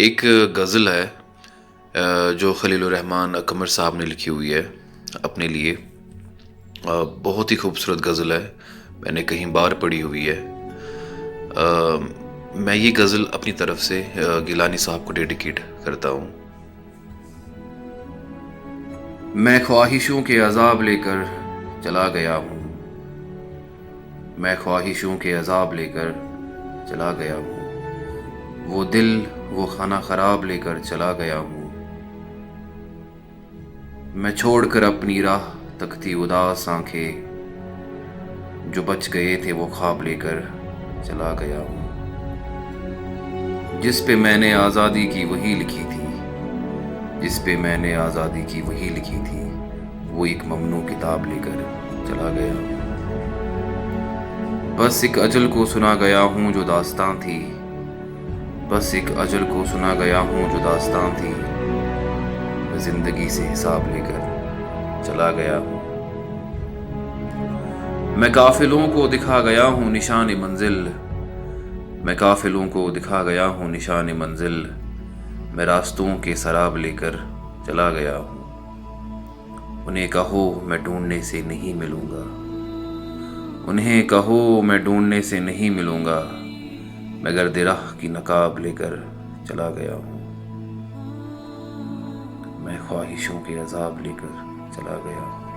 ایک غزل ہے جو خلیل الرحمن اکمر صاحب نے لکھی ہوئی ہے اپنے لیے. بہت ہی خوبصورت غزل ہے. میں نے کہیں بار پڑھی ہوئی ہے. میں یہ غزل اپنی طرف سے گیلانی صاحب کو ڈیڈیکیٹ کرتا ہوں. میں خواہشوں کے عذاب لے کر چلا گیا ہوں. میں خواہشوں کے عذاب لے کر چلا گیا ہوں. وہ دل وہ خانہ خراب لے کر چلا گیا ہوں. میں چھوڑ کر اپنی راہ تکتی اداس آنکھیں، جو بچ گئے تھے وہ خواب لے کر چلا گیا ہوں. جس پہ میں نے آزادی کی وہی لکھی تھی، جس پہ میں نے آزادی کی وہی لکھی تھی، وہ ایک ممنوع کتاب لے کر چلا گیا ہوں. بس ایک اجل کو سنا گیا ہوں جو داستان تھی، بس ایک اجل کو سنا گیا ہوں جو داستان تھی. میں زندگی سے حساب لے کر چلا گیا ہوں. میں قافلوں کو دکھا گیا ہوں نشان منزل، میں قافلوں کو دکھا گیا ہوں نشان منزل. میں راستوں کے سراب لے کر چلا گیا ہوں. انہیں کہو میں ڈھونڈنے سے نہیں ملوں گا، انہیں کہو میں ڈھونڈنے سے نہیں ملوں گا. میں گرد راہ کی نقاب لے کر چلا گیا ہوں. میں خواہشوں کے عذاب لے کر چلا گیا ہوں.